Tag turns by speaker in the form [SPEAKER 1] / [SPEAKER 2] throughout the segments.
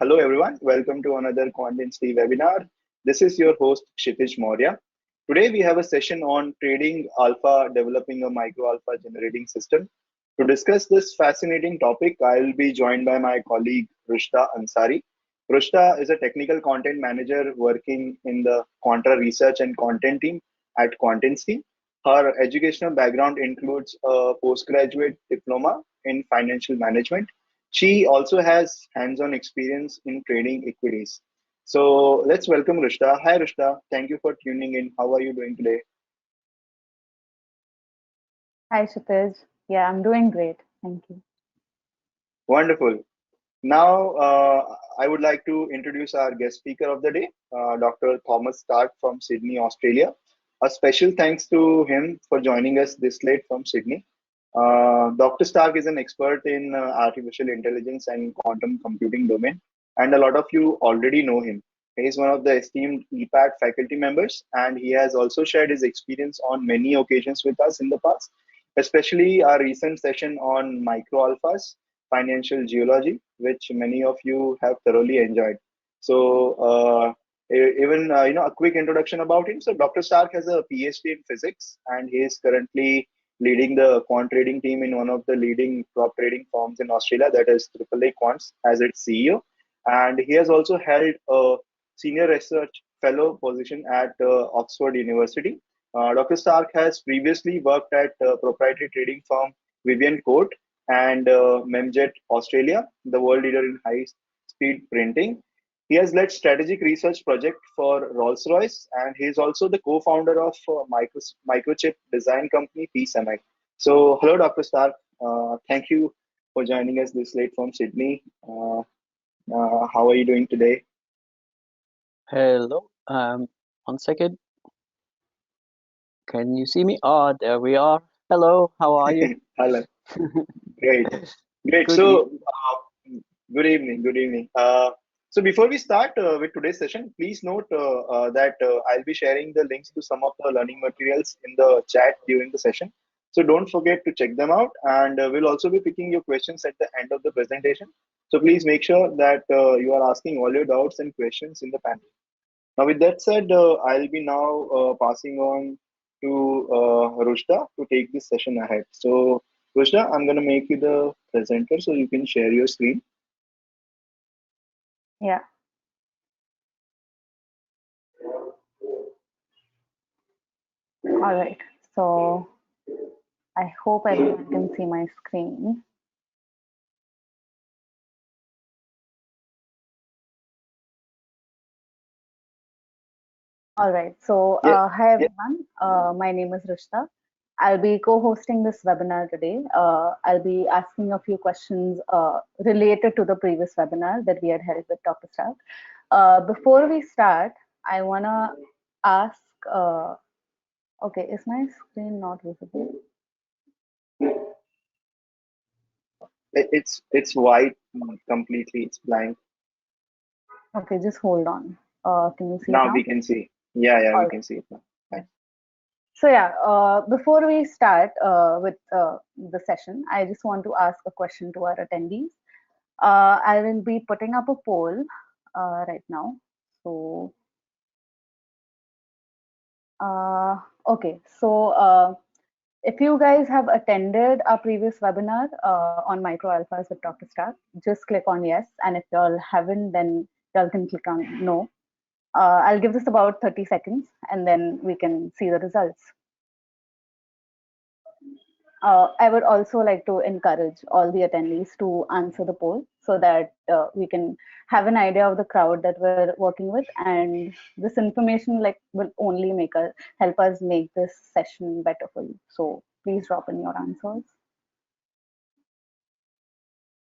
[SPEAKER 1] Hello everyone, welcome to another QuantInsti webinar. This is your host 𝗨𝘀𝗀𝗃𝗃. Today we have a session on trading alpha, developing a micro alpha generating system. To discuss this fascinating topic, I will be joined by my colleague Rushta Ansari. Rushta is a technical content manager working in the Quanta research and content team at QuantInsti. Her educational background includes a postgraduate diploma in financial management. She also has hands-on experience in trading equities. So let's welcome Rushta. Hi Rushta, thank you for tuning in. How are you doing today?
[SPEAKER 2] Hi, Kshitij. Yeah, I'm doing great. Thank you.
[SPEAKER 1] Wonderful. Now, I would like to introduce our guest speaker of the day, Dr. Thomas Starke from Sydney, Australia. A special thanks to him for joining us this late from Sydney. Dr. Starke is an expert in artificial intelligence and quantum computing domain, and a lot of you already know him. He is one of the esteemed EPAT faculty members, and he has also shared his experience on many occasions with us in the past, especially our recent session on micro alphas, financial geology, which many of you have thoroughly enjoyed. So, even a quick introduction about him. So, Dr. Starke has a PhD in physics, and he is currently leading the quant trading team in one of the leading prop trading firms in Australia, that is AAAQuants, as its CEO. And he has also held a senior research fellow position at Oxford University. Dr. Starke has previously worked at proprietary trading firm Vivian Court and Memjet Australia, the world leader in high-speed printing. He has led strategic research project for Rolls-Royce, and he is also the co-founder of microchip design company 𝗨𝘀𝗀𝗃𝗃. So, hello, Dr. Starke. Thank you for joining us this late from Sydney. How are you doing today?
[SPEAKER 3] Hello. 1 second. Can you see me? Oh, there we are. Hello. How are you?
[SPEAKER 1] Hello. Great. Great.
[SPEAKER 3] Good
[SPEAKER 1] So,
[SPEAKER 3] evening.
[SPEAKER 1] good evening. Good evening. So before we start with today's session, please note that I'll be sharing the links to some of the learning materials in the chat during the session. So don't forget to check them out, and we'll also be picking your questions at the end of the presentation. So please make sure that you are asking all your doubts and questions in the panel. Now, with that said, I'll be now passing on to Rushda to take this session ahead. So, Rushda, I'm going to make you the presenter so you can share your screen.
[SPEAKER 2] Yeah. All right. So I hope everyone can see my screen. All right. So hi everyone. My name is Rushta. I'll be co-hosting this webinar today. I'll be asking a few questions related to the previous webinar that we had held with Dr. Starke. Before we start, I want to ask, okay, is my screen not visible?
[SPEAKER 1] It's white completely. It's blank.
[SPEAKER 2] Okay, just hold on. Can you see it
[SPEAKER 1] Now
[SPEAKER 2] now?
[SPEAKER 1] we can see. Yeah, we can see it now. Fine.
[SPEAKER 2] So yeah, before we start with the session, I just want to ask a question to our attendees. I will be putting up a poll right now. So, okay. So if you guys have attended our previous webinar on micro alphas with Dr. Starke, just click on yes. And if y'all haven't, then y'all can click on no. I'll give this about 30 seconds and then we can see the results. I would also like to encourage all the attendees to answer the poll so that we can have an idea of the crowd that we're working with, and this information will only help us make this session better for you. So please drop in your answers.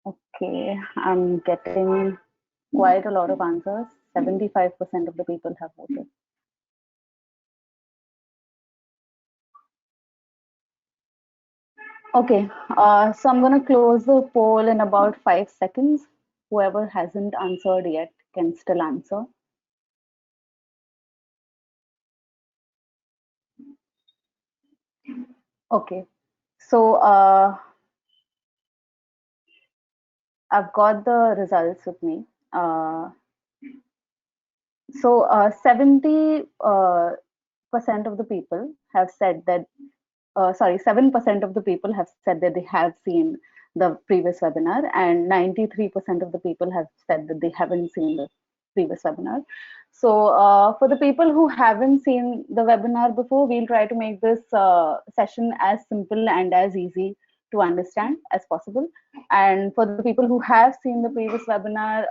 [SPEAKER 2] Okay, I'm getting quite a lot of answers. 75% of the people have voted. Okay, so I'm going to close the poll in about 5 seconds. Whoever hasn't answered yet can still answer. Okay, so I've got the results with me. So 70% of the people have said that, 7% of the people have said that they have seen the previous webinar, and 93% of the people have said that they haven't seen the previous webinar. So for the people who haven't seen the webinar before, we'll try to make this session as simple and as easy to understand as possible. And for the people who have seen the previous webinar,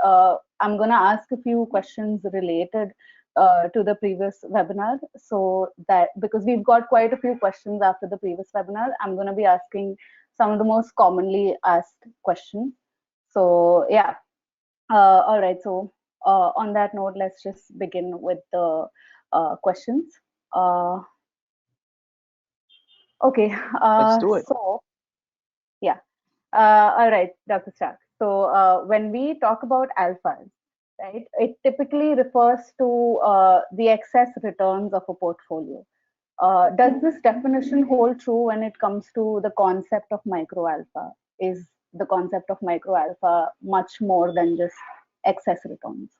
[SPEAKER 2] I'm going to ask a few questions related to the previous webinar, so that because we've got quite a few questions after the previous webinar, I'm going to be asking some of the most commonly asked questions. So yeah, all right. So on that note, let's just begin with the questions. Okay.
[SPEAKER 3] Let's do it.
[SPEAKER 2] So yeah. All right, Dr. Starke. So when we talk about alphas, right, it typically refers to the excess returns of a portfolio. Does this definition hold true when it comes to the concept of micro alpha? Is the concept of micro alpha much more than just excess returns?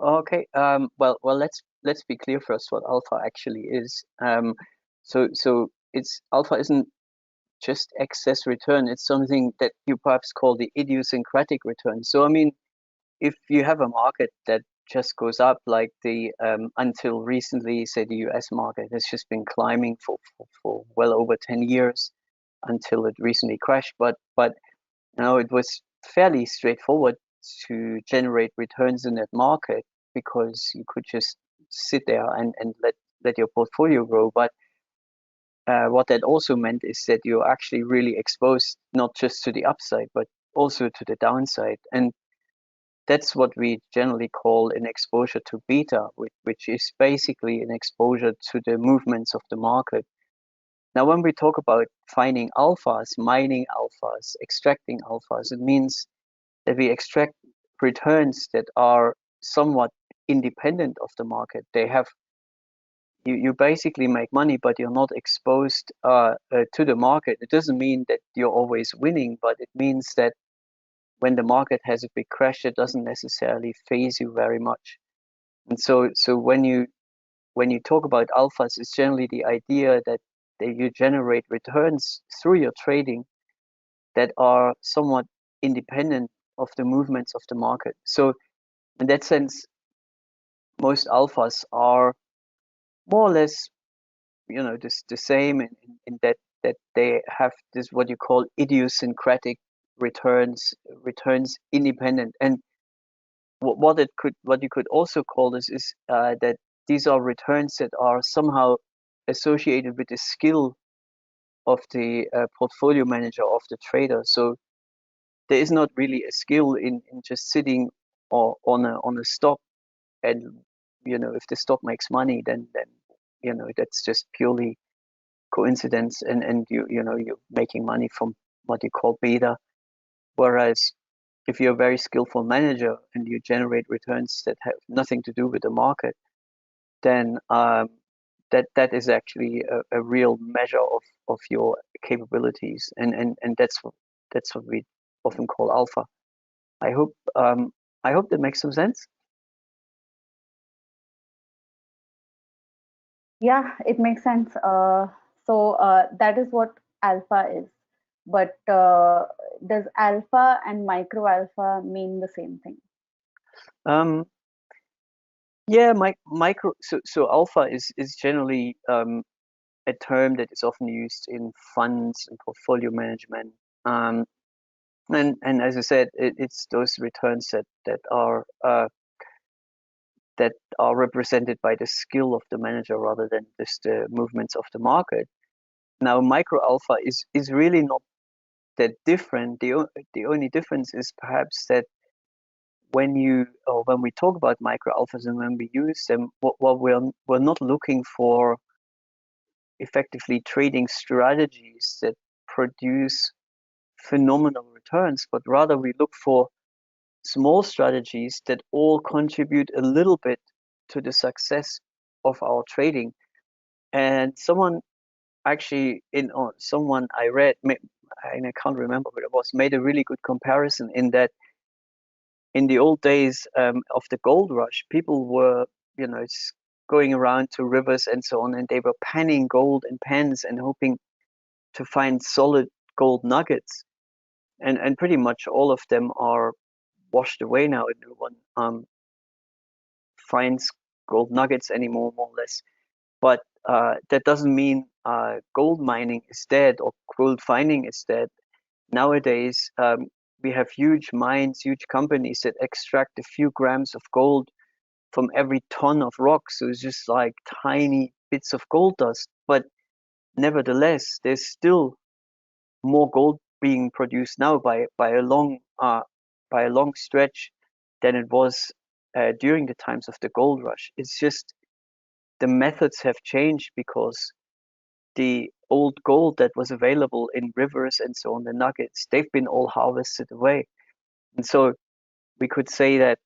[SPEAKER 3] Okay. Well, let's be clear first what alpha actually is. So it's alpha isn't just excess return. It's something that you perhaps call the idiosyncratic return. So I mean, if you have a market that just goes up, like the until recently, say the US market has just been climbing for well over 10 years until it recently crashed. But you know, it was fairly straightforward to generate returns in that market because you could just sit there and let your portfolio grow. But what that also meant is that you're actually really exposed not just to the upside, but also to the downside. And that's what we generally call an exposure to beta, which is basically an exposure to the movements of the market. Now, when we talk about finding alphas, mining alphas, extracting alphas, it means that we extract returns that are somewhat independent of the market. They have you basically make money, but you're not exposed to the market. It doesn't mean that you're always winning, but it means that when the market has a big crash, it doesn't necessarily phase you very much. And so when you talk about alphas, it's generally the idea that you generate returns through your trading that are somewhat independent of the movements of the market. So in that sense, most alphas are more or less, you know, the same in that they have this what you call idiosyncratic returns independent. And what you could also call this is that these are returns that are somehow associated with the skill of the portfolio manager, of the trader. So there is not really a skill in just sitting or on a stock, and you know, if the stock makes money, then you know, that's just purely coincidence, and you know, you're making money from what you call beta. Whereas if you're a very skillful manager and you generate returns that have nothing to do with the market, then that is actually a real measure of your capabilities, and that's what we often call alpha. I hope that makes some sense.
[SPEAKER 2] Yeah, it makes sense. So that is what alpha is. But does alpha and micro alpha mean the same thing?
[SPEAKER 3] Yeah, micro. So alpha is generally a term that is often used in funds and portfolio management. And as I said, it's those returns that are represented by the skill of the manager rather than just the movements of the market. Now, micro alpha is really not that different. The only difference is perhaps that when we talk about micro alphas and when we use them, what we're not looking for effectively trading strategies that produce phenomenal returns, but rather we look for small strategies that all contribute a little bit to the success of our trading. And someone actually someone I read, and I can't remember what it was, made a really good comparison in that in the old days of the gold rush, people were, you know, going around to rivers and so on, and they were panning gold in pans and hoping to find solid gold nuggets. And pretty much all of them are washed away now, and no one finds gold nuggets anymore, more or less. But that doesn't mean gold mining is dead or gold finding is dead. Nowadays, we have huge mines, huge companies that extract a few grams of gold from every ton of rock. So it's just like tiny bits of gold dust. But nevertheless, there's still more gold being produced now by a long stretch than it was during the times of the gold rush. It's just the methods have changed because the old gold that was available in rivers and so on, the nuggets, they've been all harvested away. And so we could say that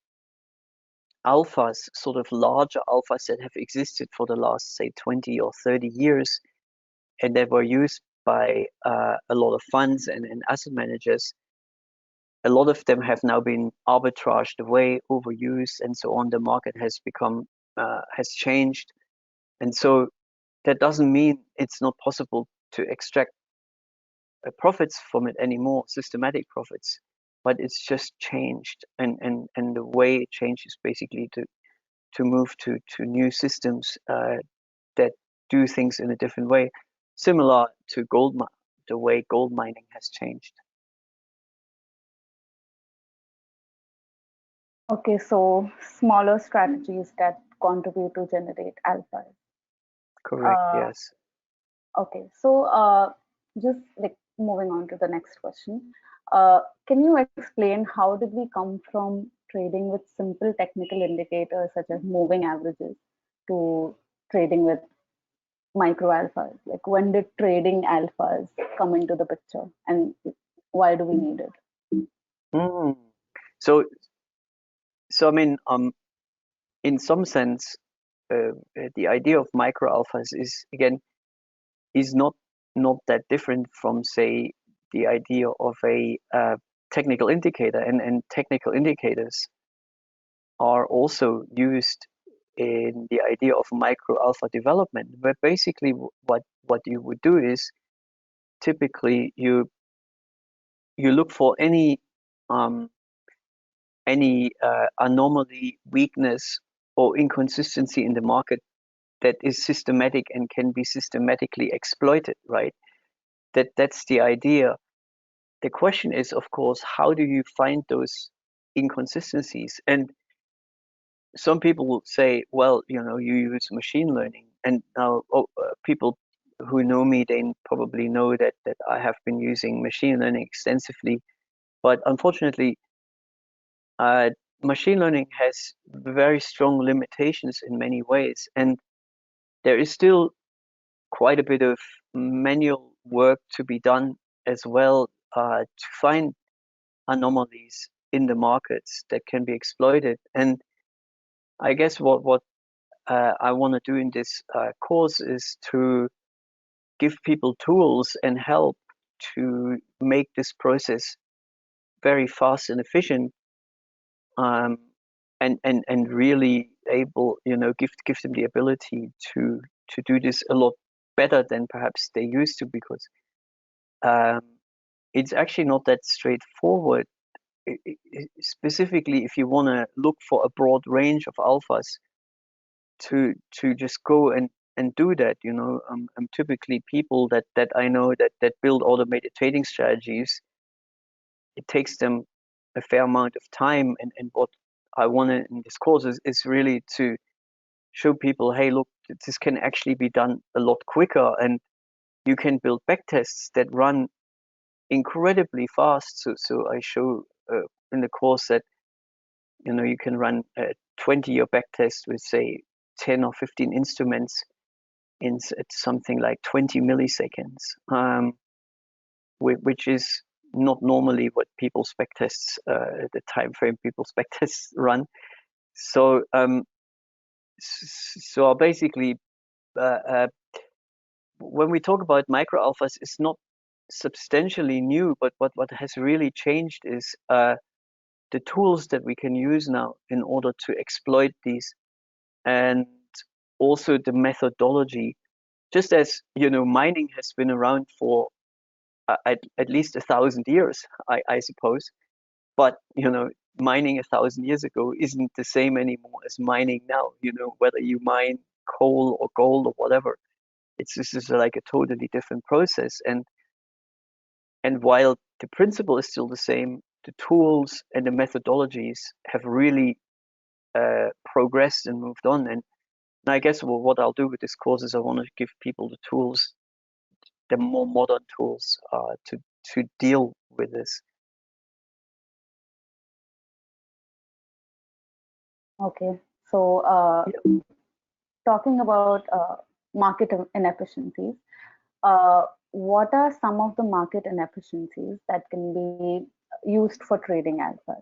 [SPEAKER 3] alphas, sort of larger alphas that have existed for the last, say, 20 or 30 years, and that were used by a lot of funds and asset managers, a lot of them have now been arbitraged away, overused, and so on. The market has become, has changed. And so that doesn't mean it's not possible to extract profits from it anymore, systematic profits, but it's just changed. And the way it changes basically to move to new systems that do things in a different way, similar to the way gold mining has changed.
[SPEAKER 2] Okay, so smaller strategies that contribute to generate alpha.
[SPEAKER 3] Correct, yes.
[SPEAKER 2] Okay, so just like moving on to the next question. Can you explain how did we come from trading with simple technical indicators such as moving averages to trading with micro alphas? Like when did trading alphas come into the picture and why do we need it?
[SPEAKER 3] So I mean, in some sense, the idea of micro alphas is not that different from, say, the idea of a technical indicator, and technical indicators are also used in the idea of micro alpha development, where basically what you would do is typically you look for any anomaly, weakness, or inconsistency in the market that is systematic and can be systematically exploited, right? That's the idea. The question is, of course, how do you find those inconsistencies? And some people will say, well, you know, you use machine learning. And now people who know me, they probably know that I have been using machine learning extensively. But unfortunately, machine learning has very strong limitations in many ways. And there is still quite a bit of manual work to be done as well to find anomalies in the markets that can be exploited. And I guess what I want to do in this course is to give people tools and help to make this process very fast and efficient, and really able, you know, give them the ability to do this a lot better than perhaps they used to, because it's actually not that straightforward. Specifically, if you want to look for a broad range of alphas, to just go and do that, you know, typically people that I know that build automated trading strategies, it takes them a fair amount of time, and what I want to in this course is really to show people, hey, look, this can actually be done a lot quicker, and you can build backtests that run incredibly fast. So I show in the course that, you know, you can run a 20-year backtest with, say, 10 or 15 instruments in something like 20 milliseconds, which is not normally what people's backtests, the time frame people's backtests run. So so basically, when we talk about micro alphas, it's not substantially new, but what has really changed is the tools that we can use now in order to exploit these, and also the methodology. Just as, you know, mining has been around for at least 1,000 years, I suppose. But, you know, mining 1,000 years ago isn't the same anymore as mining now, you know, whether you mine coal or gold or whatever. This is like a totally different process. And while the principle is still the same, the tools and the methodologies have really progressed and moved on. And I guess what I'll do with this course is I want to give people the tools, the more modern tools, to deal with this.
[SPEAKER 2] Okay, so talking about market inefficiencies, what are some of the market inefficiencies that can be used for trading alpha?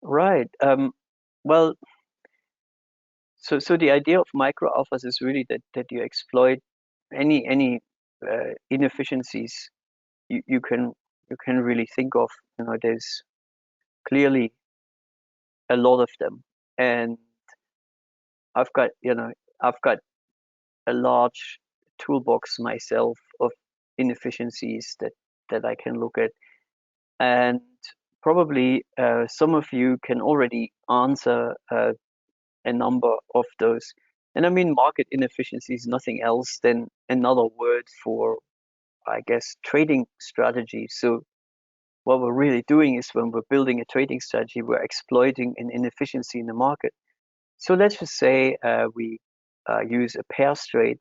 [SPEAKER 3] Right. Well, so the idea of micro alphas is really that you exploit any inefficiencies you can really think of. You know, there's clearly a lot of them, and I've got a large toolbox myself of inefficiencies that I can look at, and probably some of you can already answer a number of those. And I mean, market inefficiency is nothing else than another word for, I guess, trading strategy. So what we're really doing is, when we're building a trading strategy, we're exploiting an inefficiency in the market. So let's just say we use a pairs trade.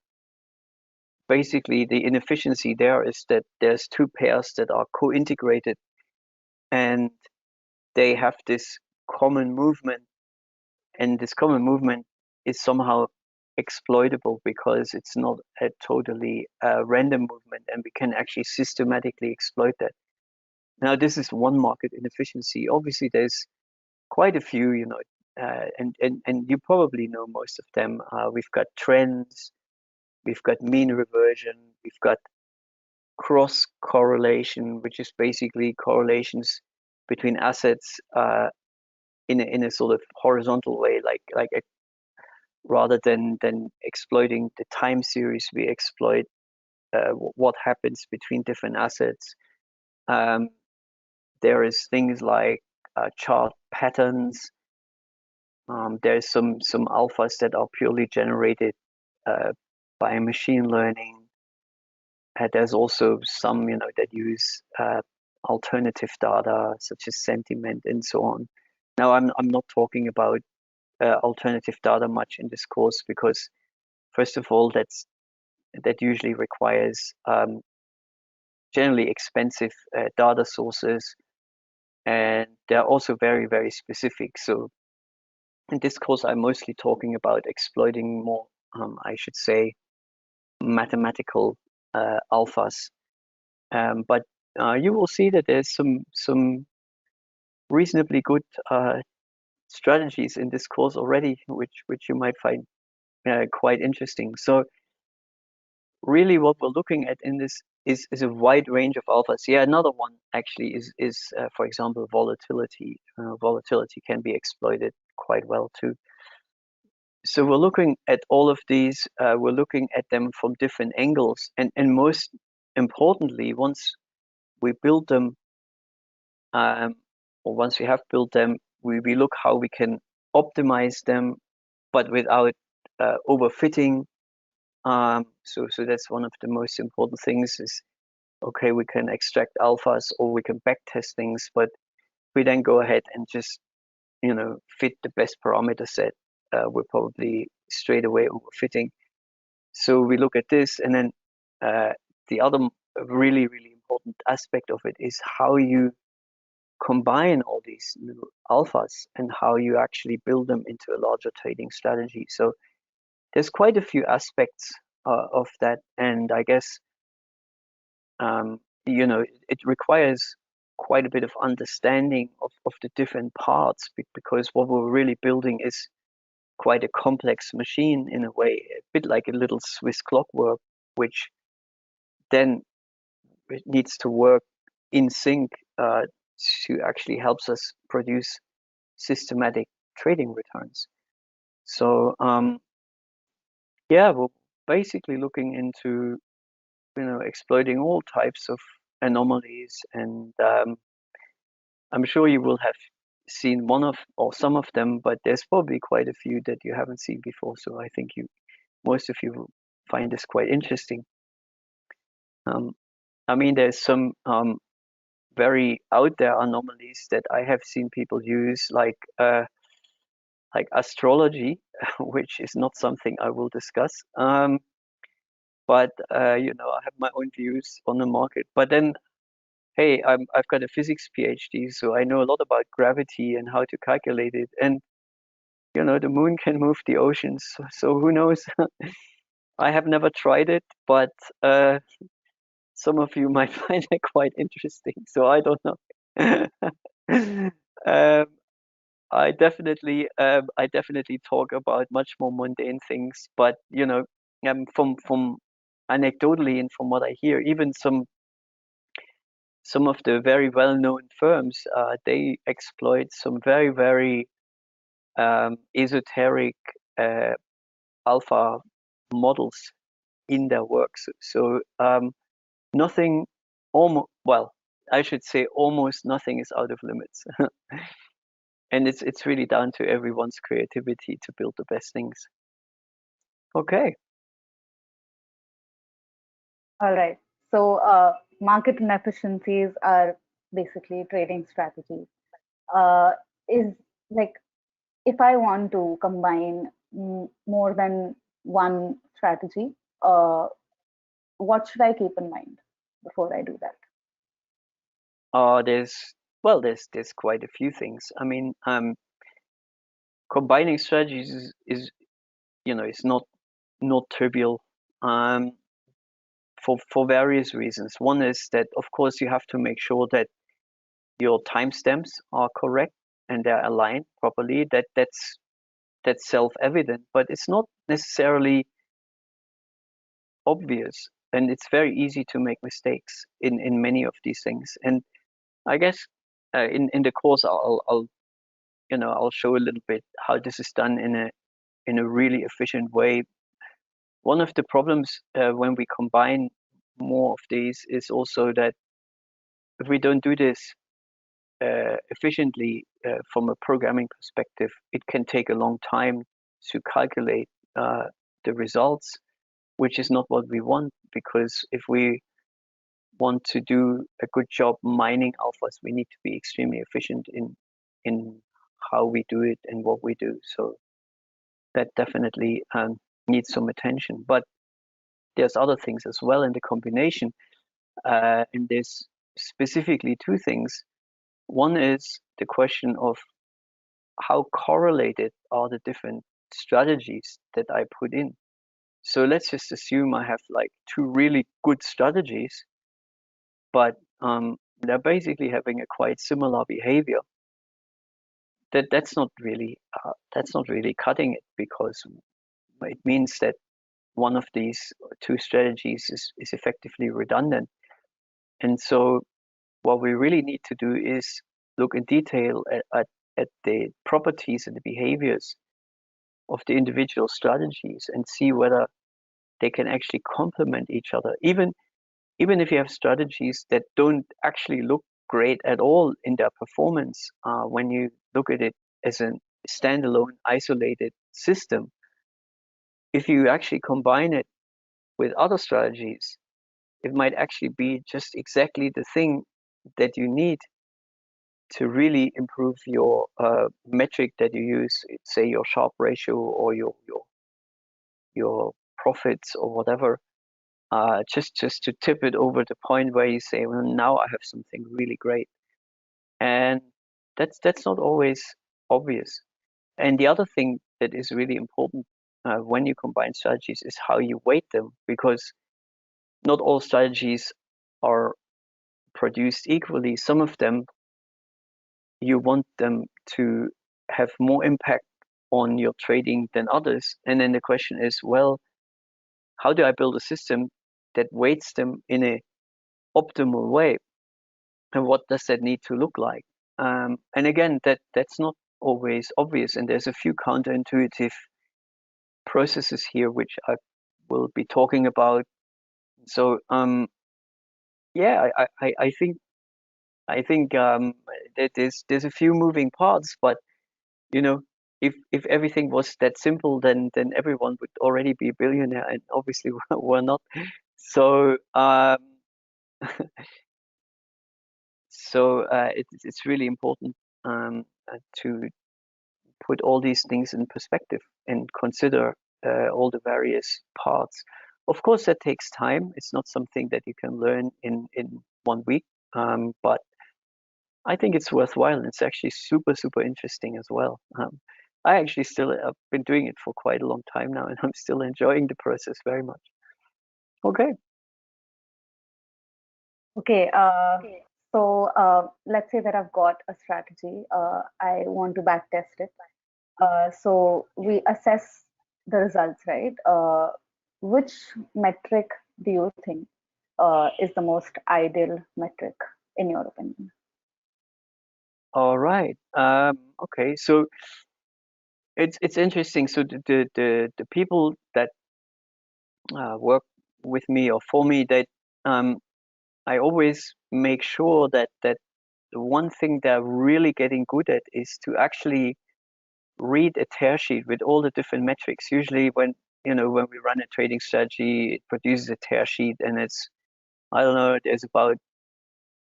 [SPEAKER 3] Basically, the inefficiency there is that there's two pairs that are co-integrated, and they have this common movement, and this common movement is somehow exploitable because it's not a totally random movement, and we can actually systematically exploit that. Now, this is one market inefficiency. Obviously, there's quite a few, you know, and you probably know most of them. We've got trends, we've got mean reversion, we've got cross correlation, which is basically correlations between assets in a sort of horizontal way, like a, rather than exploiting the time series, we exploit what happens between different assets. There is things like chart patterns. There's some alphas that are purely generated by machine learning. There's also some, you know, that use alternative data such as sentiment and so on. Now, I'm not talking about alternative data much in this course, because first of all, that usually requires generally expensive data sources, and they're also very, very specific. So in this course, I'm mostly talking about exploiting more, I should say, mathematical alphas. But you will see that there's some reasonably good strategies in this course already, which you might find quite interesting. So really, what we're looking at in this is a wide range of alphas. Yeah, another one actually is for example, volatility. Volatility can be exploited quite well too. So we're looking at all of these. We're looking at them from different angles, and most importantly, once we build them, or once we have built them, we look how we can optimize them, but without overfitting. So that's one of the most important things. Is okay, we can extract alphas or we can backtest things, but we then go ahead and just, you know, fit the best parameter set, we're probably straight away overfitting. So we look at this, and then the other really, really important aspect of it is how you combine all these little alphas and how you actually build them into a larger trading strategy. So there's quite a few aspects of that, and I guess you know, it requires quite a bit of understanding of the different parts, because what we're really building is quite a complex machine in a way, a bit like a little Swiss clockwork, which then needs to work in sync to actually helps us produce systematic trading returns. So yeah, we're basically looking into exploiting all types of anomalies, and I'm sure you will have seen one of or some of them, but there's probably quite a few that you haven't seen before. So I think most of you will find this quite interesting. I mean, there's some very out there anomalies that I have seen people use, like astrology, which is not something I will discuss. But I have my own views on the market. But then, hey, I've got a physics PhD, so I know a lot about gravity and how to calculate it. And the moon can move the oceans, so who knows? I have never tried it, but some of you might find it quite interesting. So I don't know. I definitely talk about much more mundane things, but from anecdotally and from what I hear, even some of the very well-known firms, they exploit some very, very esoteric alpha models in their works. So nothing, well, I should say almost nothing is out of limits. And it's really down to everyone's creativity to build the best things. Okay.
[SPEAKER 2] All right. So market inefficiencies are basically trading strategies. Is like, if I want to combine more than one strategy, what should I keep in mind before I do that?
[SPEAKER 3] There's quite a few things. I mean, combining strategies is it's not trivial. For various reasons. One is that, of course, you have to make sure that your timestamps are correct and they're aligned properly. That's self-evident, but it's not necessarily obvious, and it's very easy to make mistakes in many of these things. And I guess in the course I'll show a little bit how this is done in a really efficient way. One of the problems when we combine more of these is also that if we don't do this efficiently from a programming perspective, it can take a long time to calculate the results, which is not what we want, because if we want to do a good job mining alphas, we need to be extremely efficient in how we do it and what we do. So that definitely needs some attention. But there's other things as well in the combination, and there's specifically two things. One is the question of how correlated are the different strategies that I put in. So let's just assume I have like two really good strategies, but they're basically having a quite similar behavior. That's not really cutting it, because it means that one of these two strategies is effectively redundant. And so what we really need to do is look in detail at the properties and the behaviors of the individual strategies and see whether they can actually complement each other. Even if you have strategies that don't actually look great at all in their performance, when you look at it as a standalone isolated system, if you actually combine it with other strategies, it might actually be just exactly the thing that you need to really improve your metric that you use, say your Sharpe ratio or your profits or whatever, just to tip it over the point where you say, well, now I have something really great. And that's not always obvious. And the other thing that is really important when you combine strategies is how you weight them, because not all strategies are produced equally. Some of them, you want them to have more impact on your trading than others. And then the question is, well, how do I build a system that weights them in a optimal way? and what does that need to look like? And again, that's not always obvious, and there's a few counterintuitive processes here which I will be talking about. So yeah, I think that there's a few moving parts, but you know, if everything was that simple, then everyone would already be a billionaire, and obviously we're not. So so it's really important to put all these things in perspective and consider all the various parts. Of course, that takes time. It's not something that you can learn in 1 week, but I think it's worthwhile. It's actually super interesting as well. I actually still have been doing it for quite a long time now, and I'm still enjoying the process very much. Okay.
[SPEAKER 2] Okay. So let's say that I've got a strategy. I want to backtest it. So we assess the results, right? Which metric do you think is the most ideal metric in your opinion?
[SPEAKER 3] All right. Okay. So it's interesting. So the people that work with me or for me, that I always make sure that the one thing they're really getting good at is to actually read a tear sheet with all the different metrics. Usually when when we run a trading strategy, it produces a tear sheet, and it's, I don't know, there's about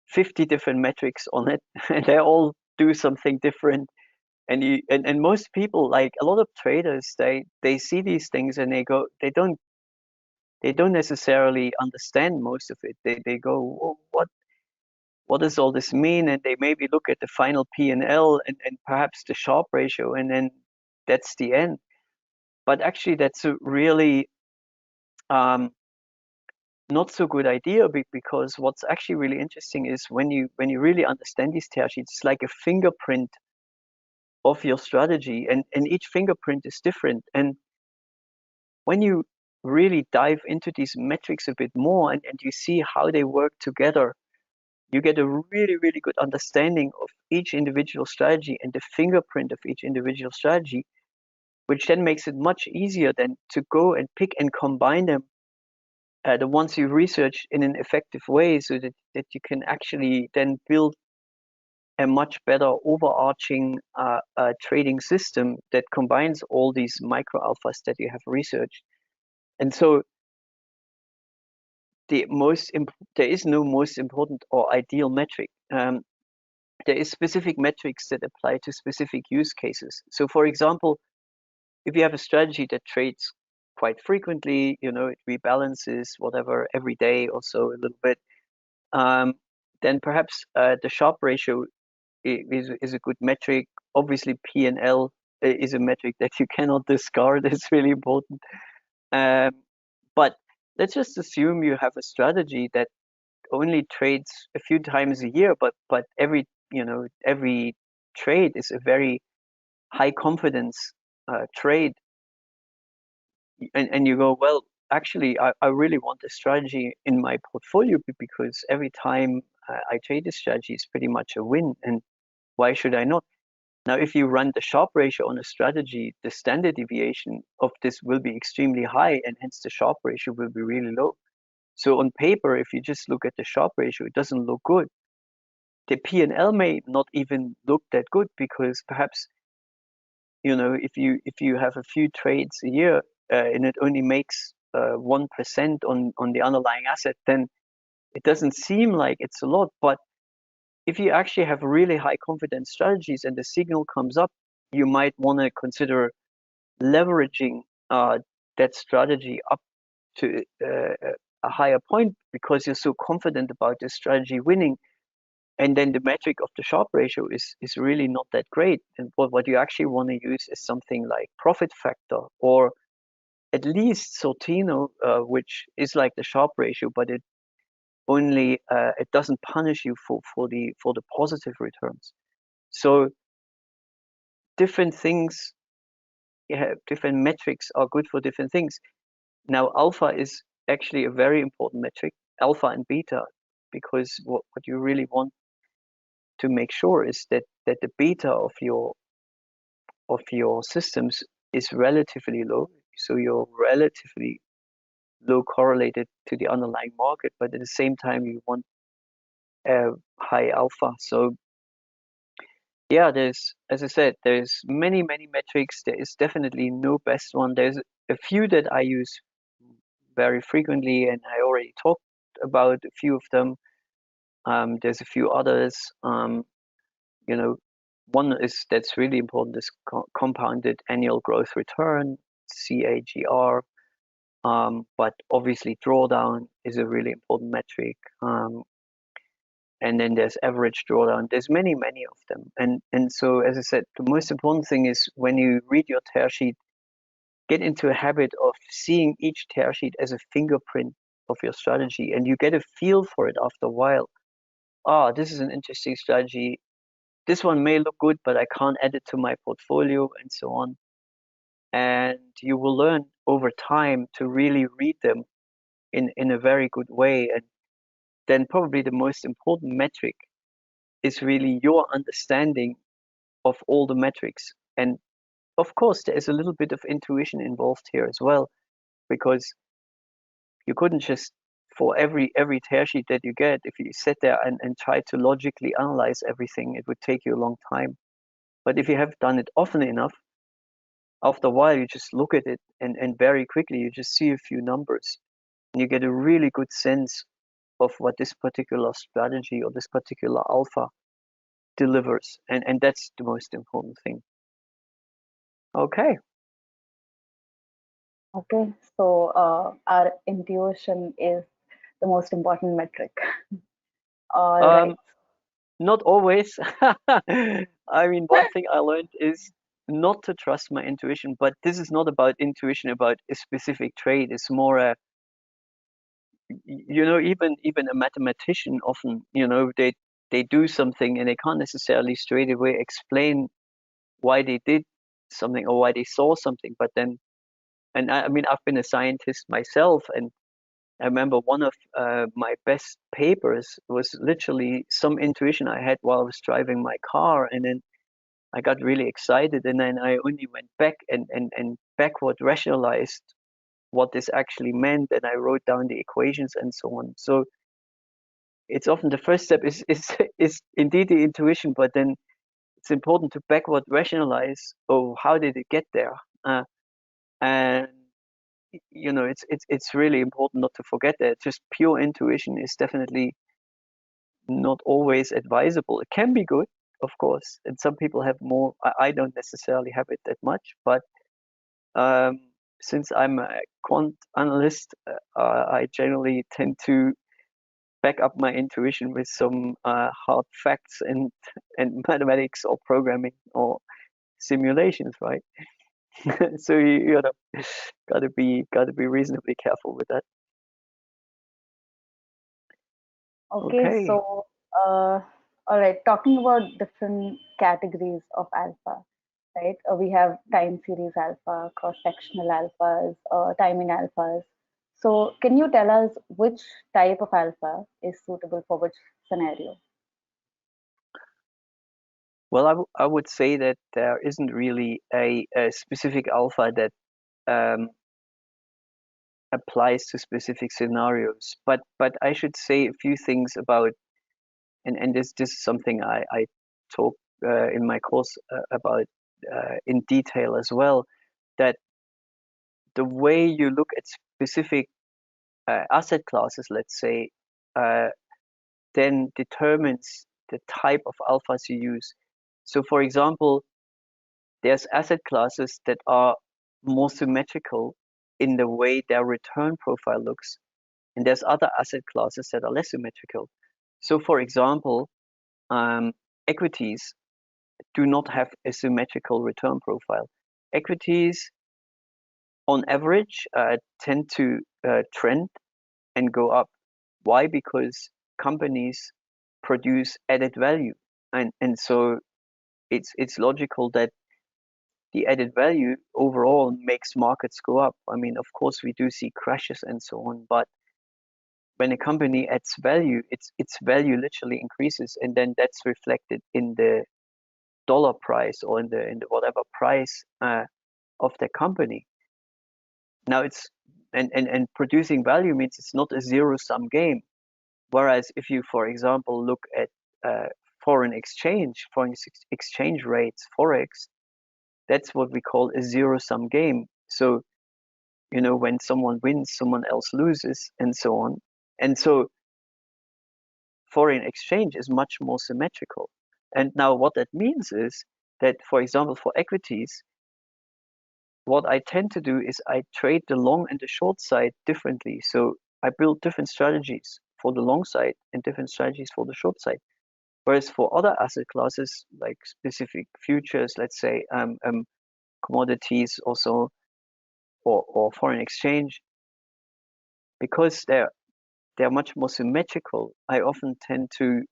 [SPEAKER 3] 50 different metrics on it, and they all do something different. And most people, like a lot of traders, they see these things and they don't necessarily understand most of it. They go, well, what does all this mean? And they maybe look at the final P&L and perhaps the Sharpe ratio, and then that's the end. But actually, that's a really not so good idea, because what's actually really interesting is when you really understand these tear sheets, it's like a fingerprint of your strategy, and each fingerprint is different. And when you really dive into these metrics a bit more and you see how they work together, you get a really good understanding of each individual strategy and the fingerprint of each individual strategy, which then makes it much easier then to go and pick and combine them, the ones you research, in an effective way, so that you can actually then build a much better overarching trading system that combines all these micro alphas that you have researched. And so there is no most important or ideal metric. There is specific metrics that apply to specific use cases. So for example, if you have a strategy that trades quite frequently, it rebalances whatever every day or so a little bit, then perhaps the Sharpe ratio is a good metric. Obviously, P&L is a metric that you cannot discard. It's really important. But let's just assume you have a strategy that only trades a few times a year, but every trade is a very high confidence trade, and you go, well, actually, I really want a strategy in my portfolio, because every time I trade this strategy, it's pretty much a win, and why should I not? Now, if you run the Sharpe ratio on a strategy, the standard deviation of this will be extremely high, and hence the Sharpe ratio will be really low. So on paper, if you just look at the Sharpe ratio, it doesn't look good. The P&L may not even look that good, because perhaps, if you have a few trades a year, and it only makes 1% on the underlying asset, then it doesn't seem like it's a lot. But if you actually have really high confidence strategies and the signal comes up, you might want to consider leveraging that strategy up to a higher point, because you're so confident about the strategy winning. And then the metric of the Sharpe ratio is really not that great. And what you actually want to use is something like profit factor, or at least Sortino, which is like the Sharpe ratio, but it only it doesn't punish you for the positive returns. So different things, different metrics are good for different things. Now, alpha is actually a very important metric, alpha and beta, because what you really want to make sure is that the beta of your systems is relatively low, so you're relatively low correlated to the underlying market, but at the same time you want high alpha. So yeah, there's, as I said, there's many metrics. There is definitely no best one. There's a few that I use very frequently, and I already talked about a few of them. There's a few others. You know, one that's really important is compounded annual growth return, CAGR. But obviously drawdown is a really important metric. And then there's average drawdown. There's many of them. And so, as I said, the most important thing is when you read your tear sheet, get into a habit of seeing each tear sheet as a fingerprint of your strategy, and you get a feel for it after a while. This is an interesting strategy. This one may look good, but I can't add it to my portfolio, and so on. And you will learn over time to really read them in a very good way. And then probably the most important metric is really your understanding of all the metrics. And of course, there is a little bit of intuition involved here as well, because you couldn't just, for every tear sheet that you get, if you sit there and try to logically analyze everything, it would take you a long time. But if you have done it often enough, after a while, you just look at it and very quickly, you just see a few numbers and you get a really good sense of what this particular strategy or this particular alpha delivers. And that's the most important thing. Okay.
[SPEAKER 2] Okay, so our intuition is the most important metric. All right.
[SPEAKER 3] Not always. I mean, one thing I learned is not to trust my intuition, but this is not about intuition about a specific trade. It's more a, you know, even a mathematician often, you know, they do something and they can't necessarily straight away explain why they did something or why they saw something. But then, and I mean, I've been a scientist myself, and I remember one of my best papers was literally some intuition I had while I was driving my car, and then I got really excited, and then I only went back and backward rationalized what this actually meant, and I wrote down the equations and so on. So it's often the first step is indeed the intuition, but then it's important to backward rationalize. Oh, how did it get there? And you know, it's really important not to forget that just pure intuition is definitely not always advisable. It can be good, of course, and some people have more. I don't necessarily have it that much, but since I'm a quant analyst, I generally tend to back up my intuition with some hard facts and mathematics or programming or simulations, right? So you know, gotta be reasonably careful with that.
[SPEAKER 2] Okay, so all right, talking about different categories of alpha, right? We have time series alpha, cross-sectional alphas, timing alphas. So can you tell us which type of alpha is suitable for which scenario?
[SPEAKER 3] Well, I would say that there isn't really a specific alpha that applies to specific scenarios, but I should say a few things about, and this is something I talk in my course about in detail as well, that the way you look at specific asset classes, let's say, then determines the type of alphas you use. So for example, there's asset classes that are more symmetrical in the way their return profile looks, and there's other asset classes that are less symmetrical. So for example, equities do not have a symmetrical return profile. Equities, on average, tend to trend and go up. Why? Because companies produce added value, and so it's logical that the added value overall makes markets go up. I mean, of course, we do see crashes and so on, but when a company adds value, its value literally increases, and then that's reflected in the dollar price or in the whatever price of the company. Now it's and producing value means it's not a zero-sum game. Whereas if you, for example, look at foreign exchange rates, forex, that's what we call a zero-sum game. So, you know, when someone wins, someone else loses, and so on. And so foreign exchange is much more symmetrical. And now what that means is that, for example, for equities, what I tend to do is I trade the long and the short side differently. So I build different strategies for the long side and different strategies for the short side. Whereas for other asset classes, like specific futures, let's say commodities also, or foreign exchange, because they're much more symmetrical, I often tend to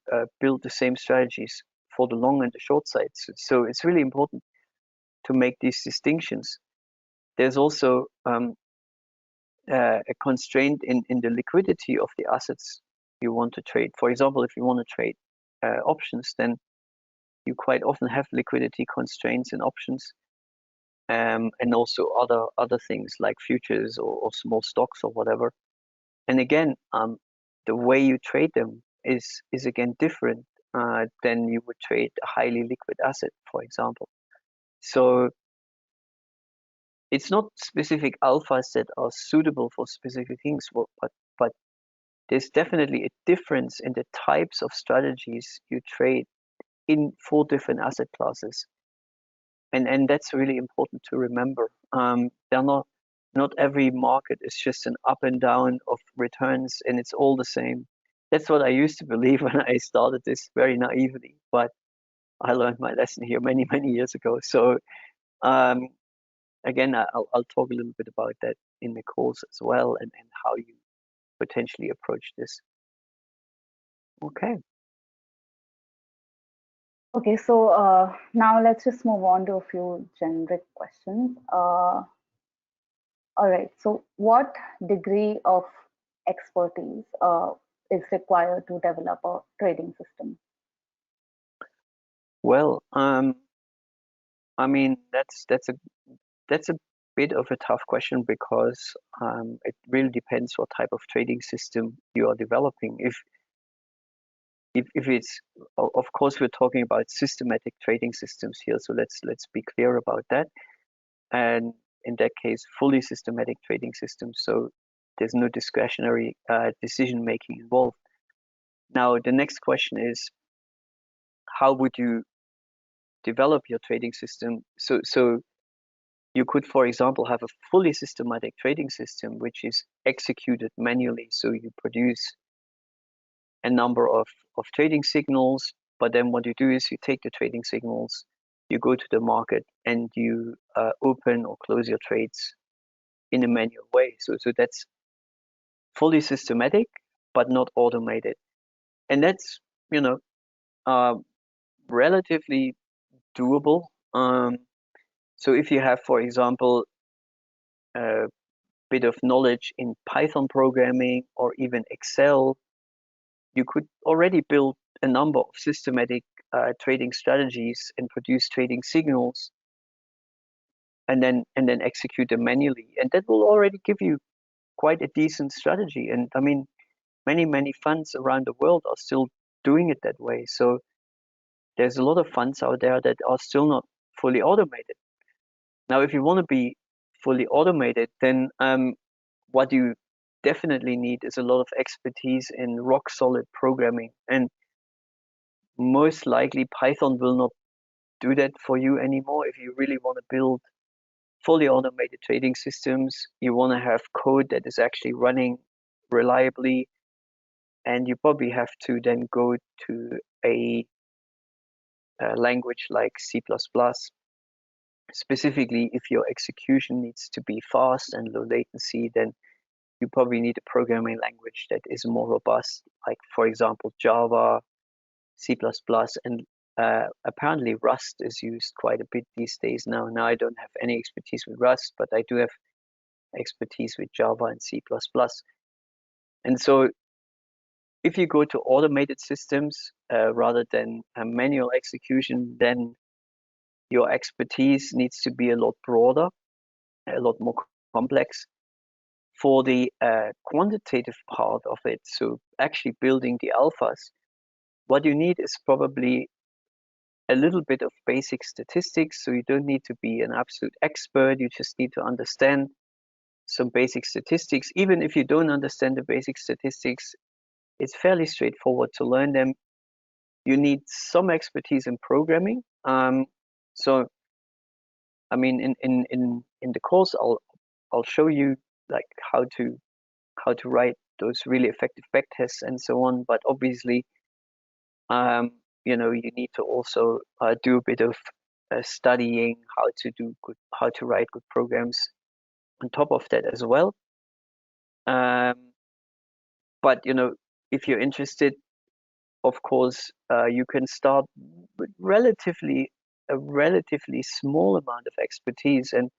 [SPEAKER 3] build the same strategies for the long and the short sides. So it's really important to make these distinctions. There's also a constraint in the liquidity of the assets you want to trade. For example, if you want to trade options, then you quite often have liquidity constraints in options, and also other things like futures or small stocks or whatever. And again, the way you trade them is again different than you would trade a highly liquid asset, for example. So it's not specific alphas that are suitable for specific things, but there's definitely a difference in the types of strategies you trade in 4 different asset classes, and that's really important to remember. They're not every market is just an up and down of returns and it's all the same. That's what I used to believe when I started this very naively, but I learned my lesson here many years ago. So again, I'll talk a little bit about that in the course as well, and how you potentially approach this. Okay.
[SPEAKER 2] Okay, so now let's just move on to a few generic questions. All right, so what degree of expertise is required to develop a trading system?
[SPEAKER 3] Well, I mean, that's a bit of a tough question, because it really depends what type of trading system you are developing. If it's, of course, we're talking about systematic trading systems here, so let's be clear about that. And in that case, fully systematic trading systems, so there's no discretionary decision making involved. Now, the next question is, how would you develop your trading system? So you could, for example, have a fully systematic trading system which is executed manually. So you produce a number of trading signals, but then what you do is you take the trading signals, you go to the market, and you open or close your trades in a manual way. So that's fully systematic, but not automated. And that's, you know, relatively doable. So if you have, for example, a bit of knowledge in Python programming or even Excel, you could already build a number of systematic trading strategies and produce trading signals, and then execute them manually, and that will already give you quite a decent strategy. And I mean, many funds around the world are still doing it that way. So there's a lot of funds out there that are still not fully automated. Now, if you want to be fully automated, then what you definitely need is a lot of expertise in rock solid programming, and most likely Python will not do that for you anymore. If you really want to build fully automated trading systems, you want to have code that is actually running reliably, and you probably have to then go to a language like C++. Specifically, if your execution needs to be fast and low latency, then you probably need a programming language that is more robust, like, for example, Java, C++, and apparently Rust is used quite a bit these days now. Now, I don't have any expertise with Rust, but I do have expertise with Java and C++. And so if you go to automated systems rather than a manual execution, then your expertise needs to be a lot broader, a lot more complex. For the quantitative part of it, so actually building the alphas, what you need is probably a little bit of basic statistics. So you don't need to be an absolute expert. You just need to understand some basic statistics. Even if you don't understand the basic statistics, it's fairly straightforward to learn them. You need some expertise in programming. So, I mean, in the course, I'll show you like how to write those really effective backtests and so on. But obviously, you know, you need to also do a bit of studying how to write good programs on top of that as well. But you know, if you're interested, of course, you can start with a relatively small amount of expertise. And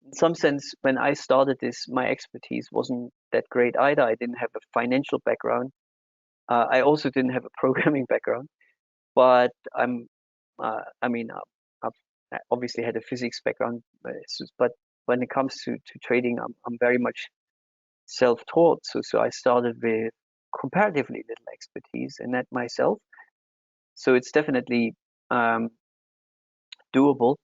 [SPEAKER 3] in some sense, when I started this, my expertise wasn't that great either. I didn't have a financial background. I also didn't have a programming background. But I mean, I've obviously had a physics background, but when it comes to trading, I'm very much self-taught. So I started with comparatively little expertise in that myself. So it's definitely doable.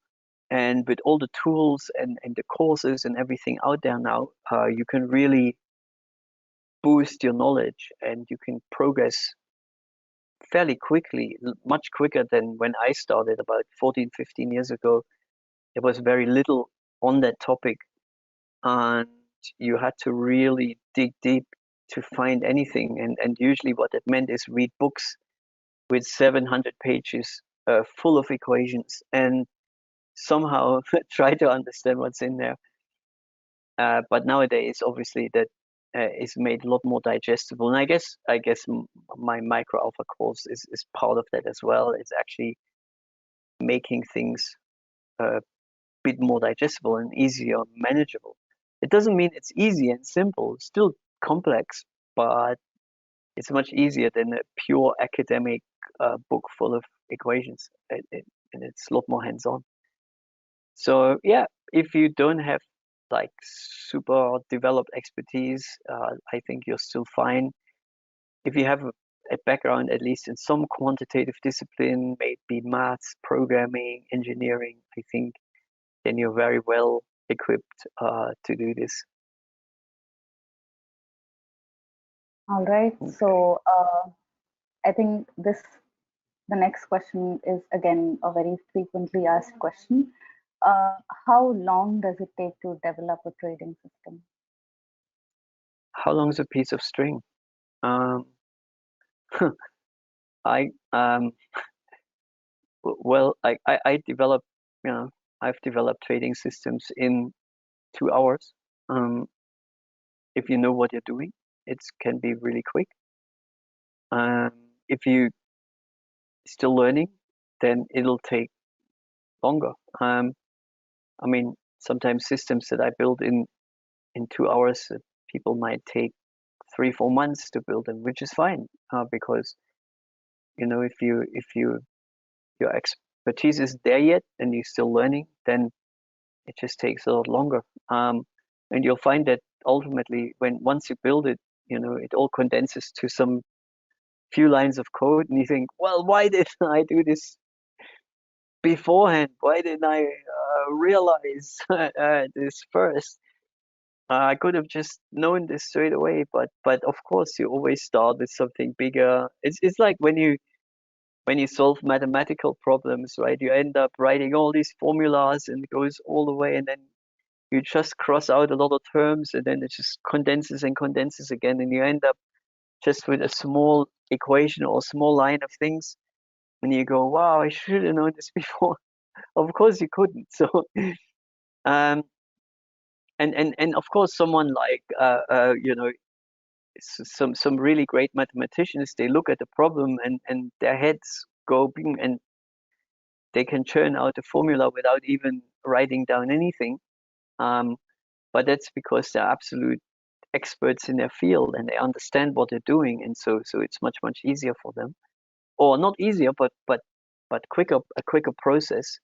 [SPEAKER 3] And with all the tools and the courses and everything out there now, you can really boost your knowledge and you can progress fairly quickly, much quicker than when I started about 14, 15 years ago. There was very little on that topic, and you had to really dig deep to find anything. And usually what it meant is read books with 700 pages full of equations and somehow try to understand what's in there. But nowadays, obviously, that is made a lot more digestible. And I guess my micro alpha course is part of that as well. It's actually making things a bit more digestible and easier, manageable. It doesn't mean it's easy and simple, it's still complex, but it's much easier than a pure academic book full of equations. And it's a lot more hands-on. So yeah, if you don't have like super developed expertise, I think you're still fine. If you have a background, at least in some quantitative discipline, maybe maths, programming, engineering, I think then you're very well equipped to do this.
[SPEAKER 2] All right. So I think the next question is again a very frequently asked question. How long does it take to develop a trading system?
[SPEAKER 3] How long is a piece of string? Well, I developed, you know, I've developed trading systems in 2 hours. If you know what you're doing, it can be really quick. If you still learning, then it'll take longer. I mean, sometimes systems that I build in 2 hours, people might take 3-4 months to build them, which is fine, because you know, if your expertise is there yet and you're still learning, then it just takes a lot longer. And you'll find that ultimately, once you build it, you know, it all condenses to some few lines of code, and you think, well, why didn't I do this beforehand? Why didn't I realize this first? I could have just known this straight away, but of course you always start with something bigger. It's like when you solve mathematical problems, right? You end up writing all these formulas and it goes all the way, and then you just cross out a lot of terms, and then it just condenses and condenses again, and you end up just with a small equation or a small line of things, and you go, wow, I should have known this before. Of course you couldn't. So and of course someone like you know, some really great mathematicians, they look at the problem and their heads go bing, and they can churn out a formula without even writing down anything. But that's because they're absolute experts in their field and they understand what they're doing, and so it's much easier for them, or not easier, but quicker, a quicker process.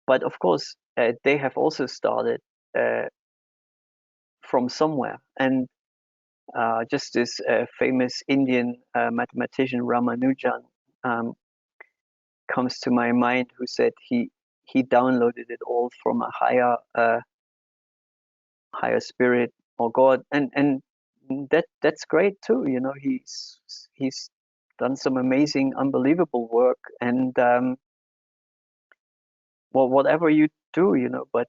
[SPEAKER 3] But of course, they have also started from somewhere, and just this famous Indian mathematician Ramanujan comes to my mind, who said he downloaded it all from a higher spirit or God, and that's great too. You know, he's done some amazing, unbelievable work, and well, whatever you do, you know, but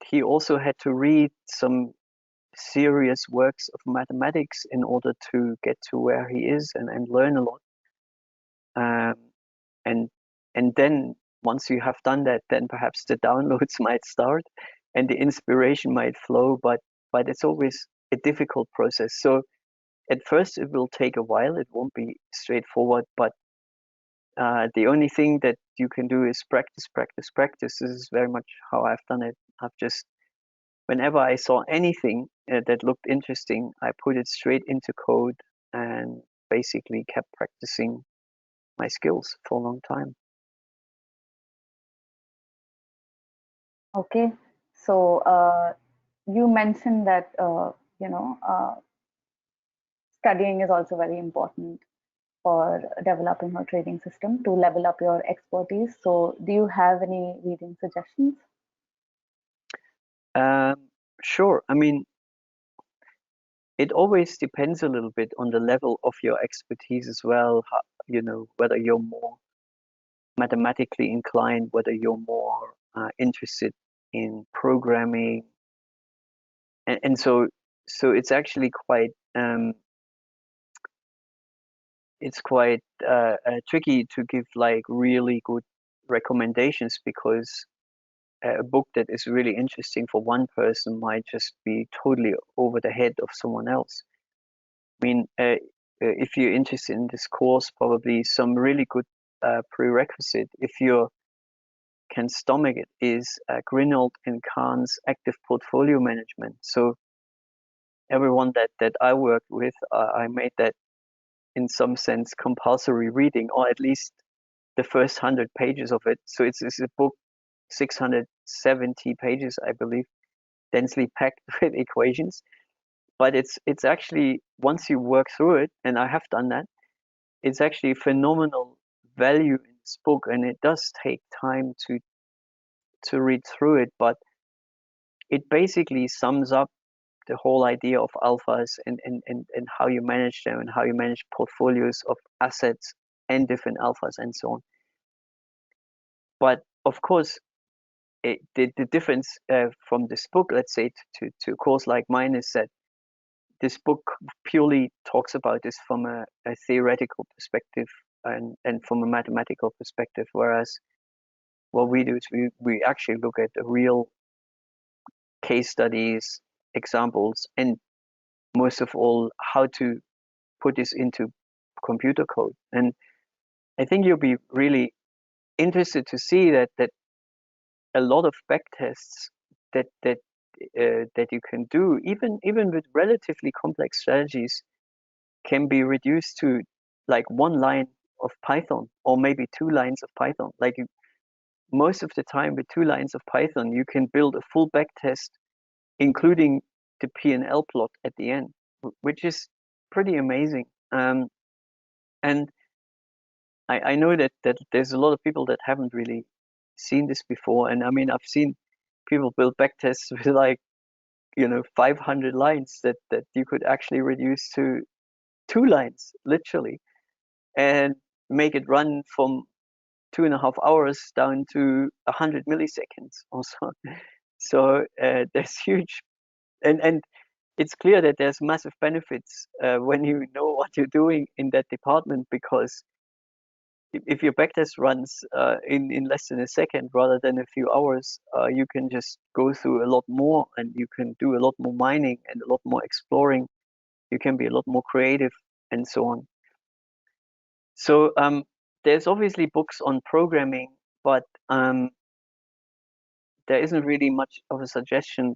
[SPEAKER 3] he also had to read some serious works of mathematics in order to get to where he is and learn a lot. And then once you have done that, then perhaps the downloads might start and the inspiration might flow, but it's always a difficult process. So at first it will take a while, it won't be straightforward, but the only thing that you can do is practice. This is very much how I've done it. I've just, whenever I saw anything that looked interesting, I put it straight into code and basically kept practicing my skills for a long time.
[SPEAKER 2] Okay, so you mentioned that studying is also very important for developing a trading system to level up your expertise. So do you have any reading suggestions?
[SPEAKER 3] Sure. I mean, it always depends a little bit on the level of your expertise as well. How, you know, whether you're more mathematically inclined, whether you're more interested in programming, and so it's actually quite tricky to give like really good recommendations, because a book that is really interesting for one person might just be totally over the head of someone else. I mean, if you're interested in this course, probably some really good prerequisite, if you can stomach it, is Grinnell and Kahn's Active Portfolio Management. So everyone that I worked with, I made that in some sense compulsory reading, or at least the first 100 pages of it. So it's a book, 670 pages, I believe, densely packed with equations. But it's actually, once you work through it, and I have done that, it's actually phenomenal value in this book, and it does take time to read through it, but it basically sums up the whole idea of alphas and how you manage them and how you manage portfolios of assets and different alphas and so on. But of course, the difference from this book, let's say, to a course like mine, is that this book purely talks about this from a theoretical perspective and from a mathematical perspective, whereas what we do is we actually look at the real case studies, examples, and most of all, how to put this into computer code. And I think you'll be really interested to see that a lot of backtests that you can do, even with relatively complex strategies, can be reduced to like one line of Python, or maybe 2 lines of Python. Like most of the time with 2 lines of Python, you can build a full backtest, including the P&L plot at the end, which is pretty amazing. And I know that there's a lot of people that haven't really seen this before. And I mean, I've seen people build backtests with like, 500 lines that you could actually reduce to 2 lines, literally, and make it run from 2.5 hours down to 100 milliseconds or so. So there's huge, and it's clear that there's massive benefits when you know what you're doing in that department, because if your backtest runs in less than a second rather than a few hours, you can just go through a lot more, and you can do a lot more mining and a lot more exploring. You can be a lot more creative and so on. So there's obviously books on programming, but there isn't really much of a suggestion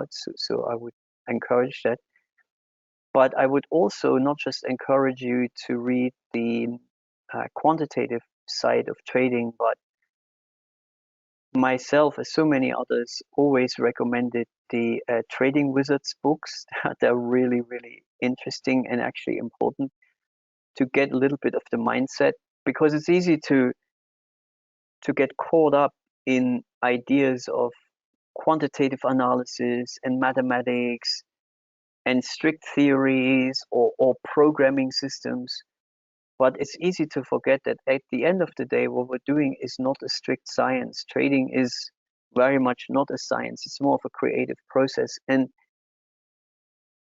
[SPEAKER 3] out. So I would encourage that. But I would also not just encourage you to read the quantitative side of trading, but myself, as so many others, always recommended the Trading Wizards books. They're really, really interesting and actually important to get a little bit of the mindset, because it's easy to get caught up in ideas of quantitative analysis and mathematics and strict theories or programming systems. But it's easy to forget that at the end of the day, what we're doing is not a strict science. Trading is very much not a science. It's more of a creative process. And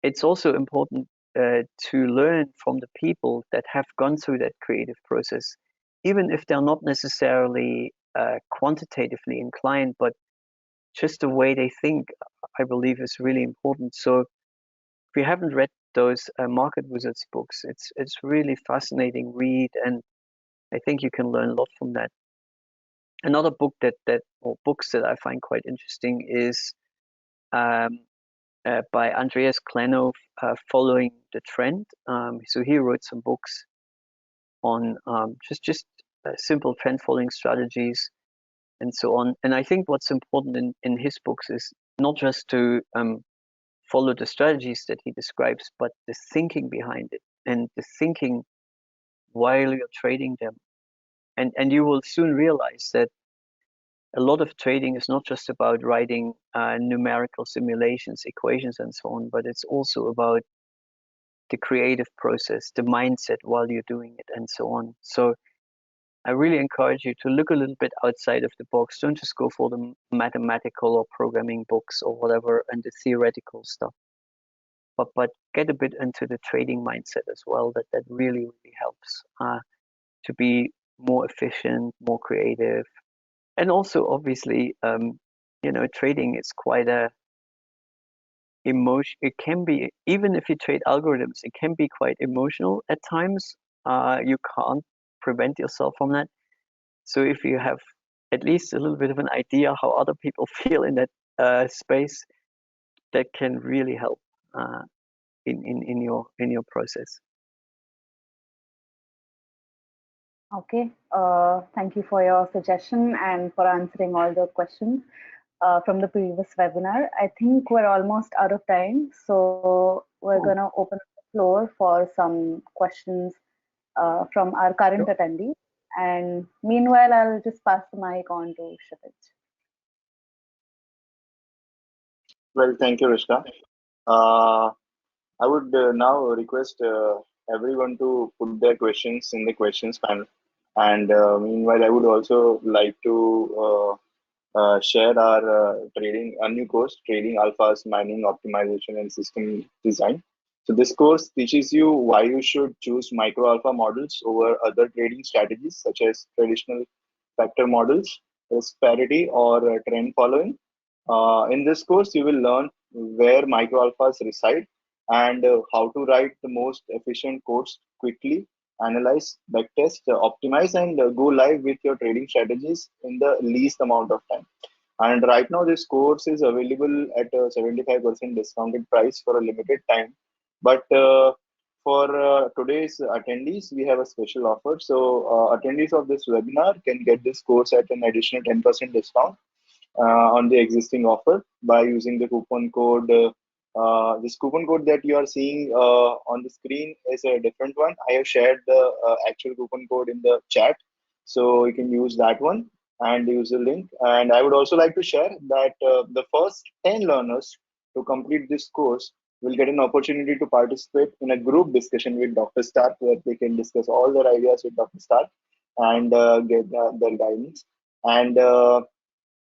[SPEAKER 3] it's also important to learn from the people that have gone through that creative process, even if they're not necessarily quantitatively inclined, but just the way they think, I believe, is really important. So if you haven't read those Market Wizards books, it's really fascinating read, and I think you can learn a lot from that. Another book or books that I find quite interesting is by Andreas Klenov, Following the Trend. So he wrote some books on just simple trend following strategies and so on. And I think what's important in his books is not just to follow the strategies that he describes, but the thinking behind it and the thinking while you're trading them. And you will soon realize that a lot of trading is not just about writing numerical simulations, equations, and so on, but it's also about the creative process, the mindset while you're doing it, and so on. So I really encourage you to look a little bit outside of the box. Don't just go for the mathematical or programming books or whatever and the theoretical stuff, but get a bit into the trading mindset as well. That really, really helps to be more efficient, more creative. And also, obviously, trading is quite a emotion. It can be, even if you trade algorithms, it can be quite emotional at times. You can't prevent yourself from that. So if you have at least a little bit of an idea how other people feel in that space, that can really help in your process.
[SPEAKER 2] Okay, thank you for your suggestion and for answering all the questions from the previous webinar. I think we're almost out of time, so we're going to open the floor for some questions from our current attendees. And meanwhile, I'll just pass the mic on to Kshitij.
[SPEAKER 1] Well, thank you, Rishka. I would now request everyone to put their questions in the questions panel. And meanwhile, I would also like to share our a new course, Trading Alphas, Mining, Optimization, and System Design. So this course teaches you why you should choose micro alpha models over other trading strategies such as traditional factor models, risk parity, or trend following. In this course, you will learn where micro alphas reside and how to write the most efficient codes quickly, analyze, backtest, optimize, and go live with your trading strategies in the least amount of time. And right now, this course is available at a 75% discounted price for a limited time. But for today's attendees, we have a special offer. So attendees of this webinar can get this course at an additional 10% discount on the existing offer by using the coupon code. This coupon code that you are seeing on the screen is a different one. I have shared the actual coupon code in the chat, so you can use that one and use the link. And I would also like to share that the first 10 learners to complete this course will get an opportunity to participate in a group discussion with Dr. Starke, where they can discuss all their ideas with Dr. Starke and get their guidance. And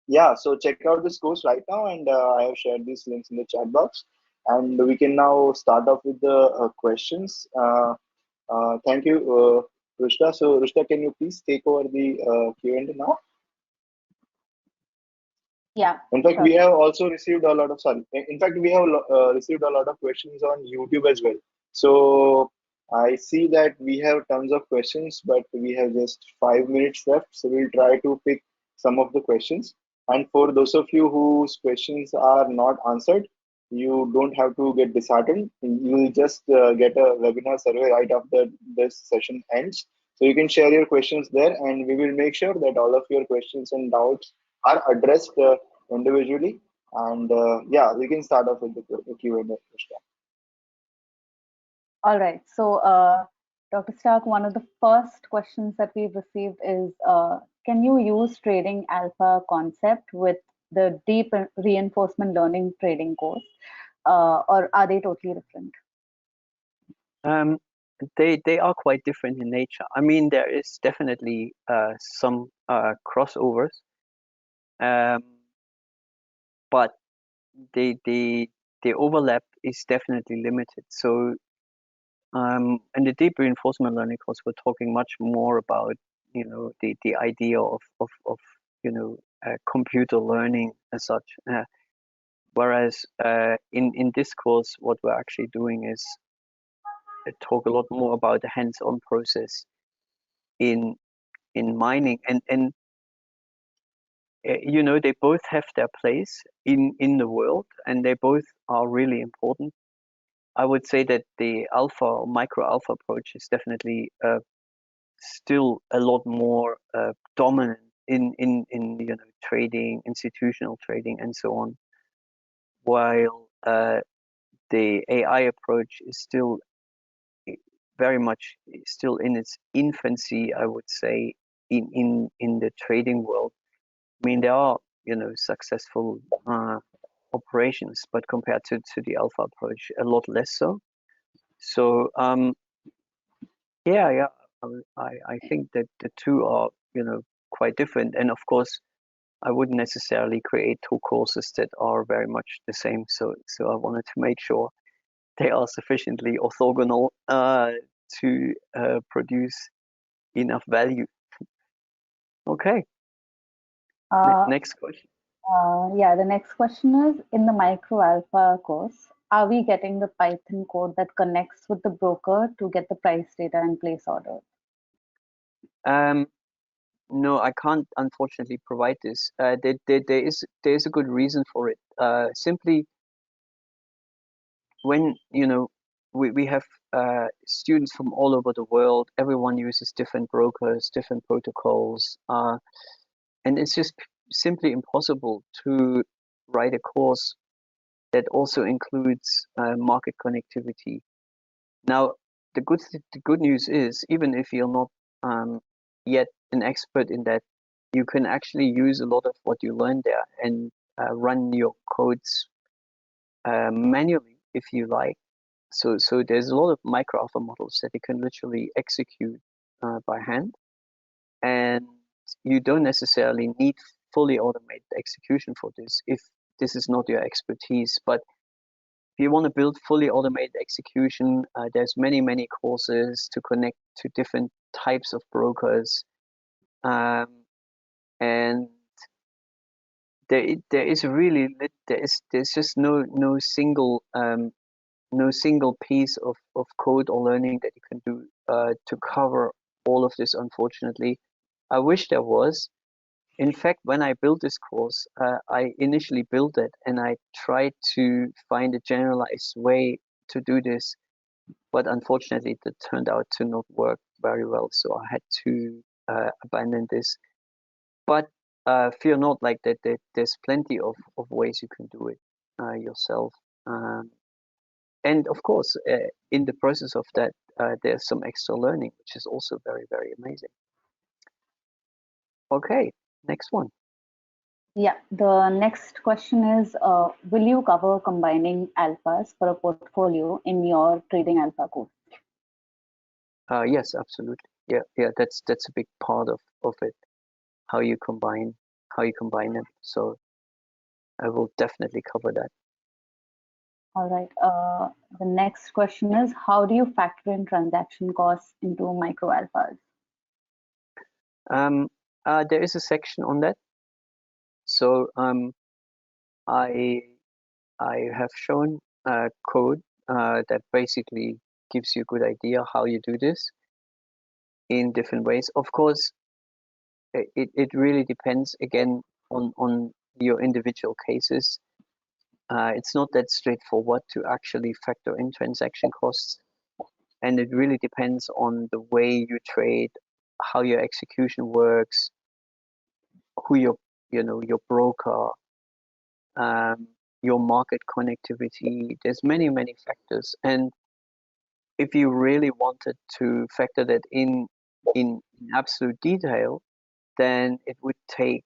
[SPEAKER 1] yeah, so check out this course right now, and I have shared these links in the chat box, and we can now start off with the questions. Thank you, Rushta. So, Rushta, can you please take over the Q&A now?
[SPEAKER 2] Yeah.
[SPEAKER 1] In fact,
[SPEAKER 2] sure.
[SPEAKER 1] we have also received a lot of In fact, we have received a lot of questions on YouTube as well. So I see that we have tons of questions, but we have just 5 minutes left. So we'll try to pick some of the questions. And for those of you whose questions are not answered, you don't have to get disheartened. You'll just get a webinar survey right after this session ends. So you can share your questions there, and we will make sure that all of your questions and doubts are addressed individually. And yeah, we can start off with the Q&A.
[SPEAKER 2] All right. So, Dr. Starke, one of the first questions that we've received is, can you use trading alpha concept with the deep reinforcement learning trading course, or are they totally different?
[SPEAKER 3] They are quite different in nature. I mean, there is definitely some crossovers, but the overlap is definitely limited. So in the deep reinforcement learning course, we're talking much more about, you know, the idea of you know, computer learning as such. Whereas in this course, what we're actually doing is talk a lot more about the hands-on process in mining, and you know, they both have their place in the world, and they both are really important. I would say that the alpha or micro alpha approach is definitely still a lot more dominant in you know, trading, institutional trading, and so on, while the AI approach is still very much still in its infancy, I would say, in the trading world. I mean, there are, you know, successful operations, but compared to the alpha approach, a lot less so. So yeah, I think that the two are, you know, quite different. And of course, I wouldn't necessarily create two courses that are very much the same. So I wanted to make sure they are sufficiently orthogonal to produce enough value. Okay. Next question.
[SPEAKER 2] Yeah, the next question is, in the micro alpha course, are we getting the Python code that connects with the broker to get the price data and place order?
[SPEAKER 3] No, I can't unfortunately provide this. There is a good reason for it. Simply, when, you know, we have students from all over the world, everyone uses different brokers, different protocols, and it's just simply impossible to write a course that also includes market connectivity. Now, the good news is, even if you're not yet an expert in that, you can actually use a lot of what you learned there and run your codes manually if you like. So there's a lot of micro alpha models that you can literally execute by hand, and you don't necessarily need fully automated execution for this if this is not your expertise. But if you want to build fully automated execution, there's many courses to connect to different types of brokers, and there is really there's just no single piece of code or learning that you can do to cover all of this. Unfortunately, I wish there was. In fact, when I built this course, I initially built it and I tried to find a generalized way to do this, but unfortunately, that turned out to not work very well. So I had to abandon this. But fear not, like that. There's plenty of ways you can do it yourself. And of course, in the process of that, there's some extra learning, which is also very amazing. Okay, next one.
[SPEAKER 2] Yeah, the next question is, will you cover combining alphas for a portfolio in your trading alpha course?
[SPEAKER 3] Yes, absolutely. Yeah, that's a big part of it. How you combine how you combine them. So I will definitely cover that.
[SPEAKER 2] All right. The next question is, how do you factor in transaction costs into micro alphas?
[SPEAKER 3] There is a section on that. So I have shown code that basically gives you a good idea how you do this in different ways. Of course, it really depends again on your individual cases. It's not that straightforward to actually factor in transaction costs, and it really depends on the way you trade, how your execution works, who your broker, your market connectivity. There's many factors, and if you really wanted to factor that in absolute detail, then it would take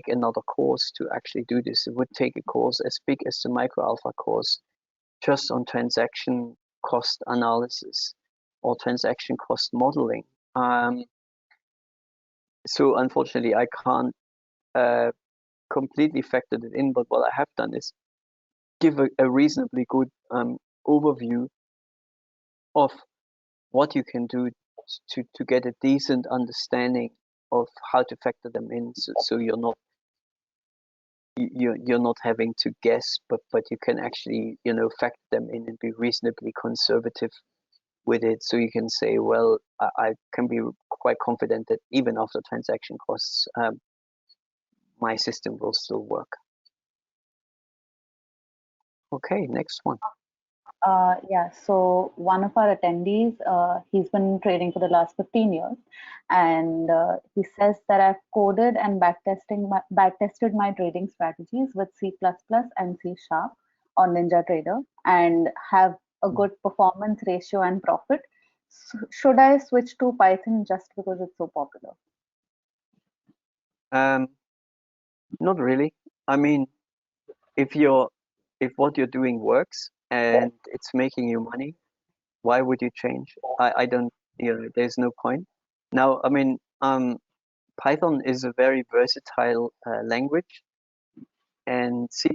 [SPEAKER 3] another course to actually do this. It would take a course as big as the micro alpha course just on transaction cost analysis or transaction cost modeling. So unfortunately, I can't completely factor it in, but what I have done is give a reasonably good overview of what you can do to get a decent understanding of how to factor them in, so you're not having to guess, but you can actually factor them in and be reasonably conservative with it, so you can say, well, I can be quite confident that even after transaction costs, my system will still work. Okay, next one.
[SPEAKER 2] Yeah, so one of our attendees, he's been trading for the last 15 years, and he says that I've coded and backtested my trading strategies with C++ and C# on NinjaTrader and have a good performance ratio and profit. Should I switch to Python just because it's so popular?
[SPEAKER 3] Not really. I mean, if what you're doing works and it's making you money, why would you change? I don't, there's no point. Now, I mean, Python is a very versatile language, and C++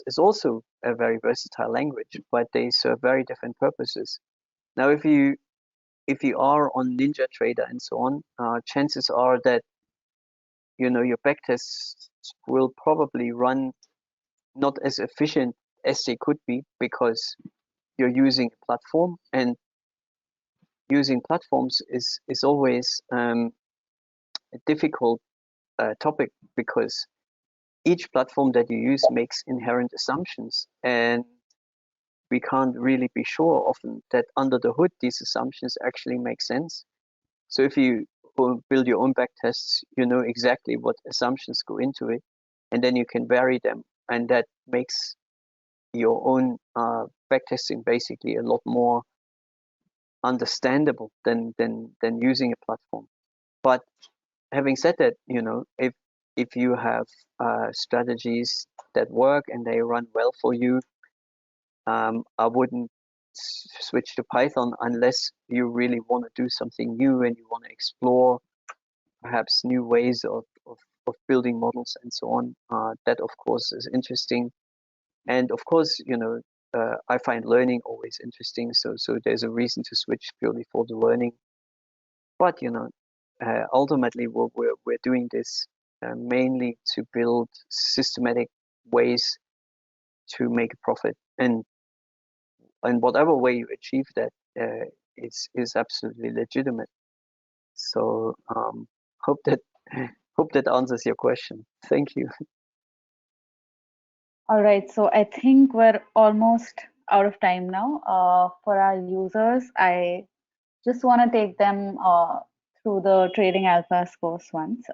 [SPEAKER 3] is also a very versatile language, but they serve very different purposes. Now, if you are on NinjaTrader and so on, chances are that your backtests will probably run not as efficient as they could be, because you're using a platform, and using platforms is always a difficult topic, because each platform that you use makes inherent assumptions, and we can't really be sure often that under the hood these assumptions actually make sense. So if you build your own backtests, you know exactly what assumptions go into it, and then you can vary them, and that makes your own backtesting basically a lot more understandable than using a platform. But having said that, if you have strategies that work and they run well for you, I wouldn't switch to Python unless you really want to do something new and you want to explore perhaps new ways of building models and so on. That of course is interesting, and of course I find learning always interesting, so there's a reason to switch purely for the learning. But ultimately we're doing this mainly to build systematic ways to make a profit, and whatever way you achieve that is absolutely legitimate. So hope that answers your question. Thank you.
[SPEAKER 2] All right, so I think we're almost out of time now. For our users, I just want to take them through the Trading Alphas course once.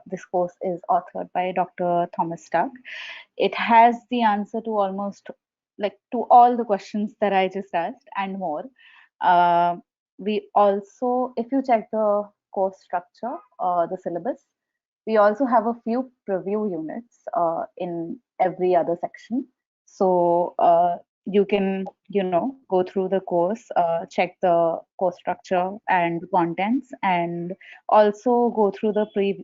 [SPEAKER 2] This course is authored by Dr. Thomas Starke. It has the answer to almost to all the questions that I just asked and more. We also, if you check the course structure, the syllabus, we also have a few preview units in every other section. So you can, go through the course, check the course structure and contents, and also go through the free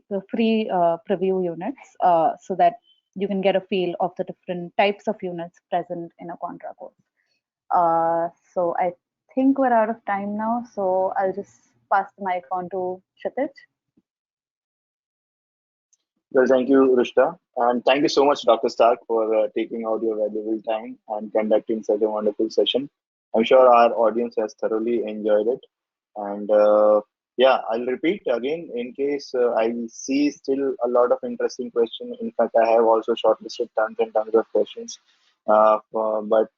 [SPEAKER 2] preview units so that you can get a feel of the different types of units present in a Contra course. So I think we're out of time now, so I'll just pass the mic on to Kshitij.
[SPEAKER 1] Well, thank you, Rushta. And thank you so much, Dr. Stark, for taking out your valuable time and conducting such a wonderful session. I'm sure our audience has thoroughly enjoyed it. And yeah, I'll repeat again in case I see still a lot of interesting questions. In fact, I have also shortlisted tons and tons of questions. But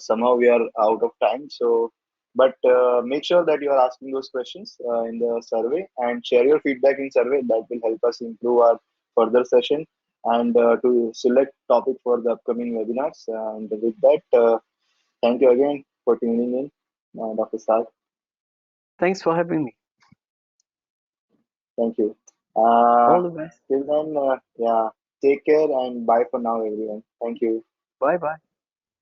[SPEAKER 1] somehow we are out of time. So, but make sure that you are asking those questions in the survey and share your feedback in survey. That will help us improve our further session and to select topic for the upcoming webinars. And with that, thank you again for tuning in, Dr. Stark.
[SPEAKER 3] Thanks for having me.
[SPEAKER 1] Thank you.
[SPEAKER 3] All the best.
[SPEAKER 1] Till then, yeah, take care and bye for now, everyone. Thank you.
[SPEAKER 3] Bye bye.